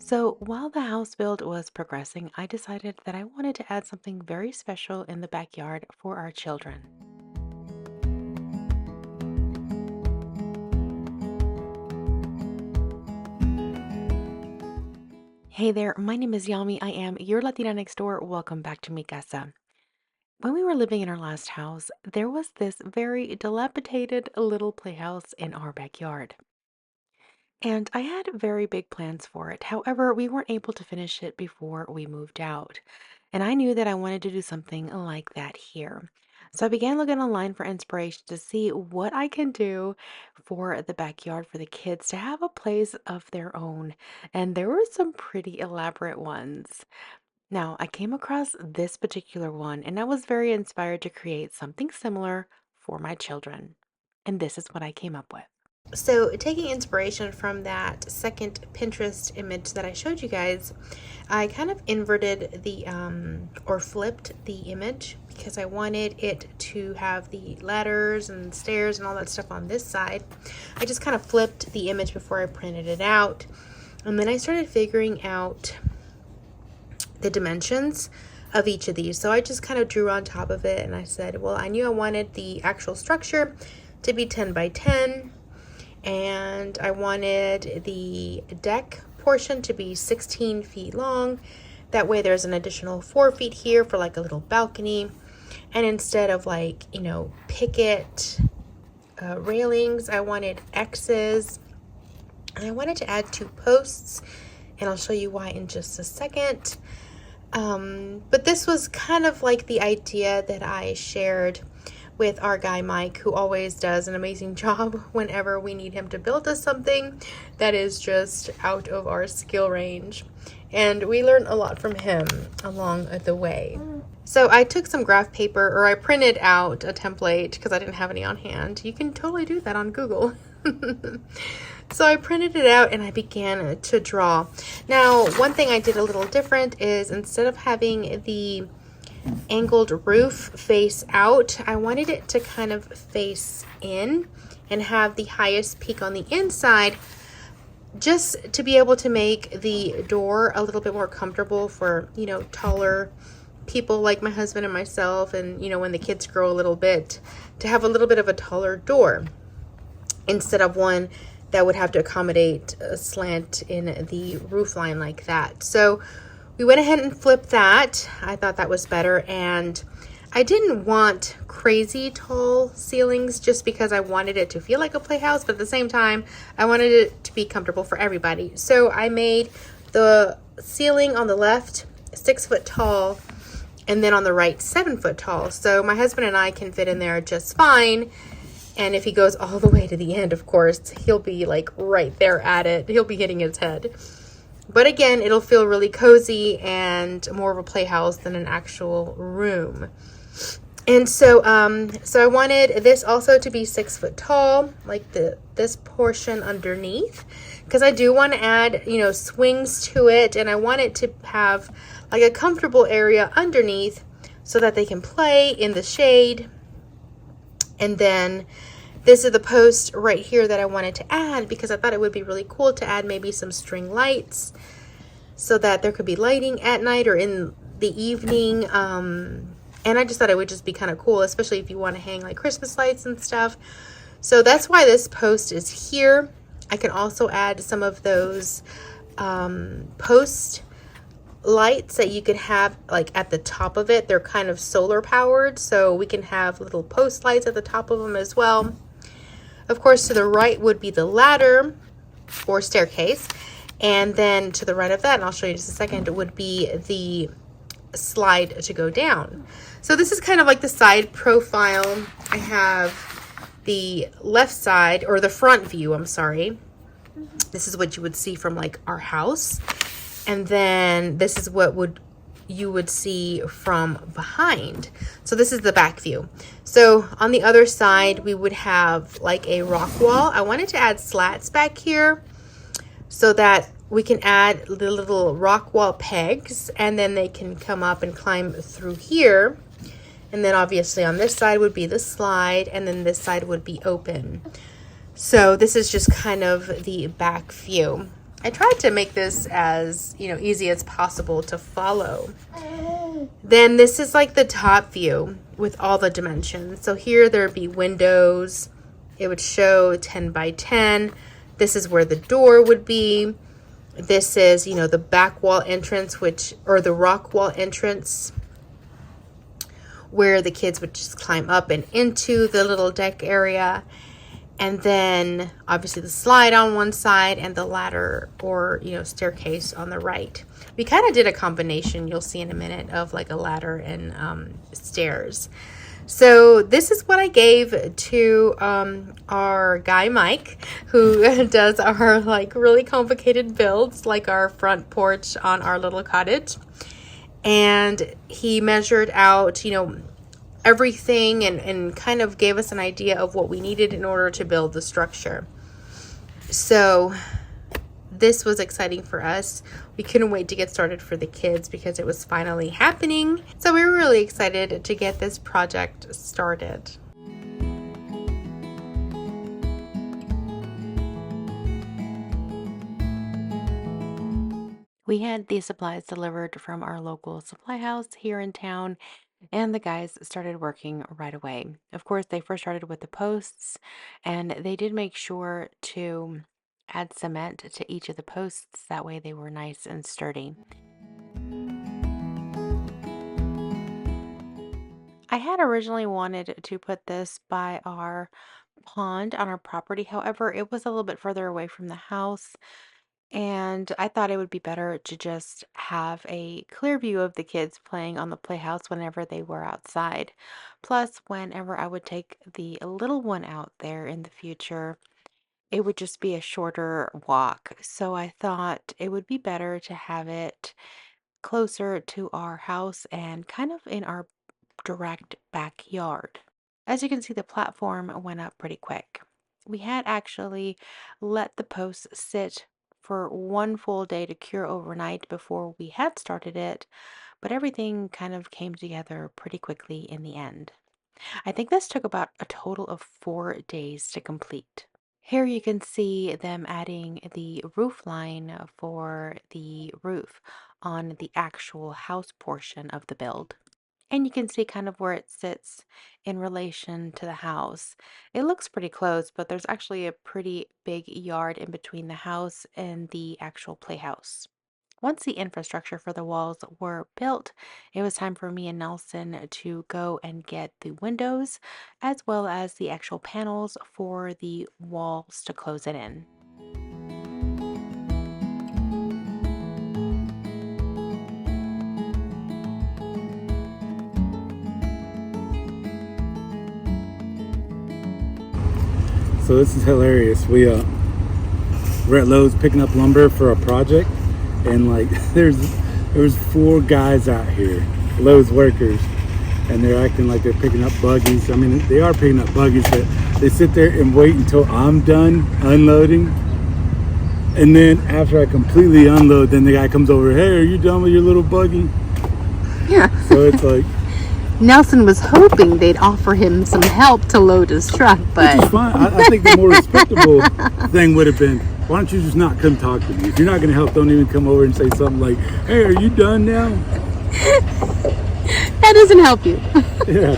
So while the house build was progressing, I decided that I wanted to add something very special in the backyard for our children. Hey there, my name is Yami. I am your Latina next door. Welcome back to Mi Casa. When we were living in our last house, there was this very dilapidated little playhouse in our backyard. And I had very big plans for it. However, we weren't able to finish it before we moved out. And I knew that I wanted to do something like that here. So I began looking online for inspiration to see what I can do for the backyard for the kids to have a place of their own. And there were some pretty elaborate ones. Now, I came across this particular one and I was very inspired to create something similar for my children. And this is what I came up with. So, taking inspiration from that second Pinterest image that I showed you guys, I kind of inverted the or flipped the image because I wanted it to have the ladders and stairs and all that stuff on this side. I just kind of flipped the image before I printed it out. And then I started figuring out the dimensions of each of these. So I just kind of drew on top of it and I said, well, I knew I wanted the actual structure to be 10 by 10. And I wanted the deck portion to be 16 feet long. That way there's an additional 4 feet here for like a little balcony. And instead of like, picket railings, I wanted X's. And I wanted to add 2 posts. And I'll show you why in just a second. But this was kind of like the idea that I shared with our guy Mike, who always does an amazing job whenever we need him to build us something that is just out of our skill range. And we learned a lot from him along the way. So I took some graph paper, or I printed out a template because I didn't have any on hand. You can totally do that on Google. So I printed it out and I began to draw. Now, one thing I did a little different is instead of having the angled roof face out, I wanted it to kind of face in and have the highest peak on the inside, just to be able to make the door a little bit more comfortable for, taller people like my husband and myself, and, when the kids grow a little bit, to have a little bit of a taller door instead of one that would have to accommodate a slant in the roof line like that. So we went ahead and flipped that. I thought that was better. And I didn't want crazy tall ceilings just because I wanted it to feel like a playhouse, but at the same time, I wanted it to be comfortable for everybody. So I made the ceiling on the left 6 foot tall, and then on the right 7 foot tall. So my husband and I can fit in there just fine. And if he goes all the way to the end, of course, he'll be like right there at it. He'll be hitting his head. But again, it'll feel really cozy and more of a playhouse than an actual room. And so I wanted this also to be 6 foot tall, like this portion underneath, because I do want to add, swings to it, and I want it to have like a comfortable area underneath so that they can play in the shade. And then this is the post right here that I wanted to add because I thought it would be really cool to add maybe some string lights so that there could be lighting at night or in the evening. And I just thought it would just be kind of cool, especially if you want to hang like Christmas lights and stuff. So that's why this post is here. I can also add some of those post lights that you could have like at the top of it. They're kind of solar powered, so we can have little post lights at the top of them as well. Of course, to the right would be the ladder or staircase, and then to the right of that, and I'll show you in just a second, would be the slide to go down. So this is kind of like the side profile. I have the left side, or the front view, I'm sorry. This is what you would see from like our house. And then this is what you would see from behind. So this is the back view. So on the other side, we would have like a rock wall. I wanted to add slats back here so that we can add the little rock wall pegs, and then they can come up and climb through here. And then obviously on this side would be the slide, and then this side would be open. So this is just kind of the back view. I tried to make this as, easy as possible to follow. Then this is like the top view with all the dimensions. So here there'd be windows. It would show 10 by 10. This is where the door would be. This is, the back wall entrance, or the rock wall entrance, where the kids would just climb up and into the little deck area. And then obviously the slide on one side and the ladder or, staircase on the right. We kind of did a combination, you'll see in a minute, of like a ladder and stairs. So this is what I gave to our guy Mike, who does our like really complicated builds, like our front porch on our little cottage. And he measured out, everything and kind of gave us an idea of what we needed in order to build the structure. So this was exciting for us. We couldn't wait to get started for the kids because it was finally happening. So we were really excited to get this project started. We had these supplies delivered from our local supply house here in town, and the guys started working right away. Of course, they first started with the posts, and they did make sure to add cement to each of the posts. That way they were nice and sturdy. I had originally wanted to put this by our pond on our property. However, it was a little bit further away from the house, and I thought it would be better to just have a clear view of the kids playing on the playhouse whenever they were outside. Plus, whenever I would take the little one out there in the future, it would just be a shorter walk. So I thought it would be better to have it closer to our house and kind of in our direct backyard. As you can see, the platform went up pretty quick. We had actually let the posts sit for one full day to cure overnight before we had started it, but everything kind of came together pretty quickly in the end. I think this took about a total of 4 days to complete. Here you can see them adding the roof line for the roof on the actual house portion of the build. And you can see kind of where it sits in relation to the house. It looks pretty close, but there's actually a pretty big yard in between the house and the actual playhouse. Once the infrastructure for the walls were built, it was time for me and Nelson to go and get the windows as well as the actual panels for the walls to close it in. So this is hilarious. We're at Lowe's picking up lumber for a project, and like there's 4 guys out here, Lowe's workers, and they're acting like they're picking up buggies. I mean, they are picking up buggies, but they sit there and wait until I'm done unloading, and then after I completely unload, then the guy comes over. Hey, are you done with your little buggy? Yeah. So it's like. Nelson was hoping they'd offer him some help to load his truck, but... Which is fine. I think the more respectable thing would have been, why don't you just not come talk to me? If you're not going to help, don't even come over and say something like, hey, are you done now? That doesn't help you. Yeah.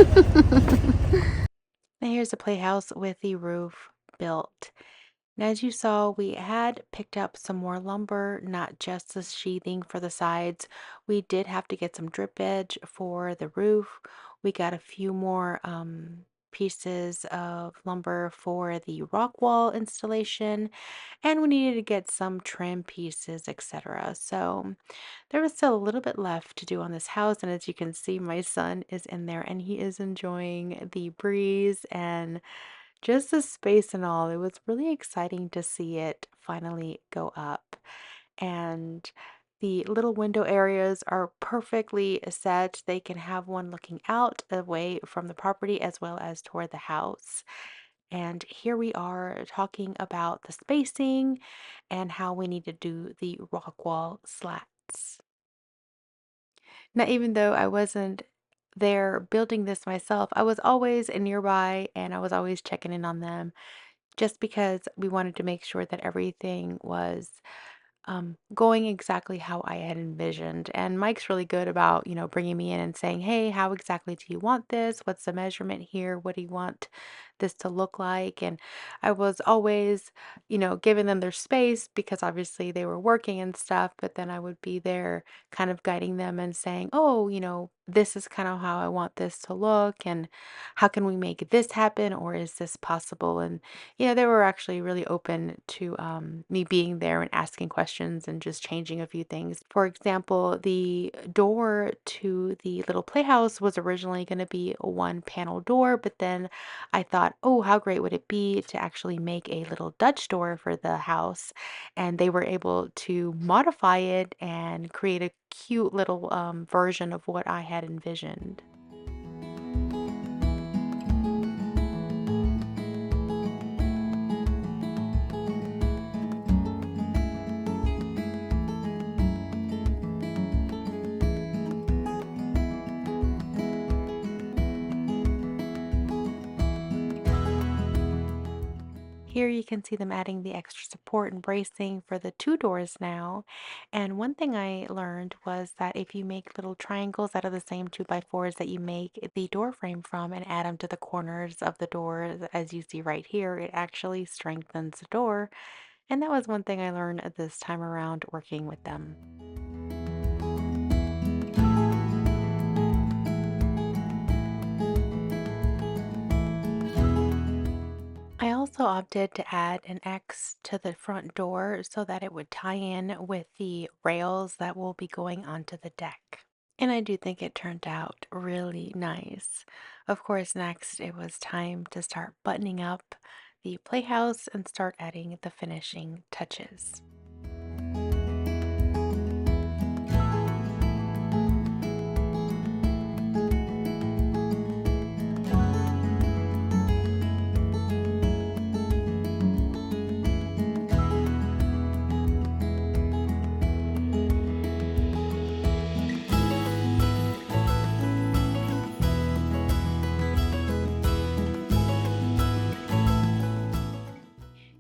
Now here's the playhouse with the roof built. And as you saw, we had picked up some more lumber, not just the sheathing for the sides. We did have to get some drip edge for the roof. We got a few more pieces of lumber for the rock wall installation, and we needed to get some trim pieces, etc. So there was still a little bit left to do on this house, and as you can see, my son is in there and he is enjoying the breeze and just the space and all. It was really exciting to see it finally go up. And the little window areas are perfectly set. They can have one looking out away from the property as well as toward the house. And here we are talking about the spacing and how we need to do the rock wall slats. Now, even though I wasn't there building this myself, I was always nearby and I was always checking in on them just because we wanted to make sure that everything was going exactly how I had envisioned. And Mike's really good about, bringing me in and saying, "Hey, how exactly do you want this? What's the measurement here? What do you want this to look like?" And I was always, giving them their space because obviously they were working and stuff, but then I would be there kind of guiding them and saying, "Oh, this is kind of how I want this to look, and how can we make this happen, or is this possible?" And they were actually really open to me being there and asking questions and just changing a few things. For example, the door to the little playhouse was originally going to be a one panel door, but then I thought, oh, how great would it be to actually make a little Dutch door for the house? And they were able to modify it and create a cute little version of what I had envisioned. Here you can see them adding the extra support and bracing for the two doors now. And one thing I learned was that if you make little triangles out of the same 2x4s that you make the door frame from and add them to the corners of the doors, as you see right here, it actually strengthens the door. And that was one thing I learned this time around working with them. I also opted to add an X to the front door so that it would tie in with the rails that will be going onto the deck. And I do think it turned out really nice. Of course, next it was time to start buttoning up the playhouse and start adding the finishing touches.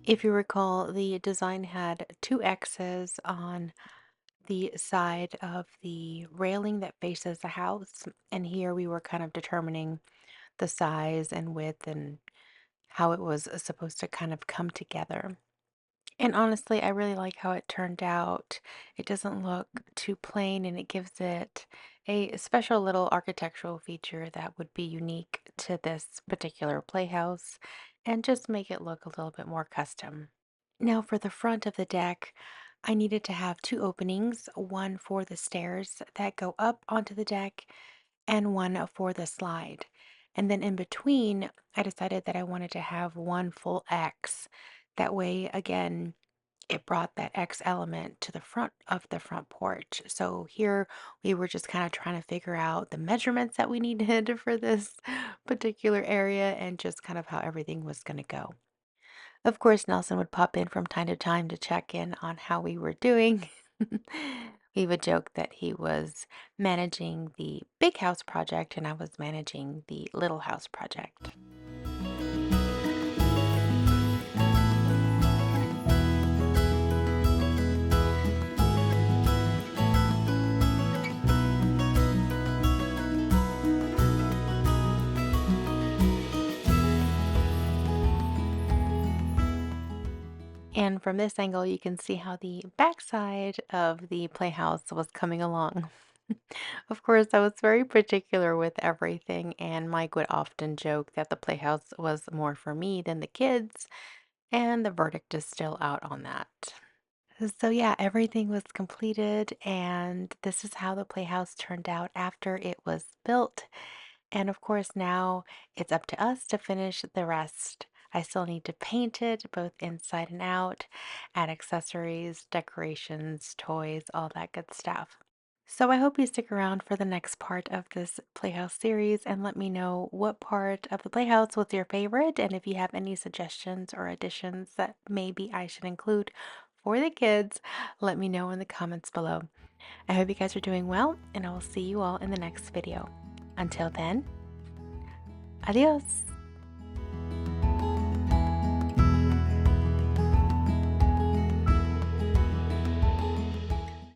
If you recall, the design had two X's on the side of the railing that faces the house. And here we were kind of determining the size and width and how it was supposed to kind of come together. And honestly, I really like how it turned out. It doesn't look too plain and it gives it a special little architectural feature that would be unique to this particular playhouse and just make it look a little bit more custom. Now, for the front of the deck, I needed to have two openings, one for the stairs that go up onto the deck and one for the slide. And then in between, I decided that I wanted to have one full X. That way, again, it brought that X element to the front of the front porch. So here we were just kind of trying to figure out the measurements that we needed for this particular area and just kind of how everything was going to go. Of course, Nelson would pop in from time to time to check in on how we were doing. We would joke that he was managing the big house project and I was managing the little house project. And from this angle, you can see how the backside of the playhouse was coming along. Of course, I was very particular with everything, and Mike would often joke that the playhouse was more for me than the kids, and the verdict is still out on that. So, yeah, everything was completed, and this is how the playhouse turned out after it was built. And of course, now it's up to us to finish the rest. I still need to paint it both inside and out, add accessories, decorations, toys, all that good stuff. So I hope you stick around for the next part of this Playhouse series and let me know what part of the Playhouse was your favorite and if you have any suggestions or additions that maybe I should include for the kids, let me know in the comments below. I hope you guys are doing well and I will see you all in the next video. Until then, adios!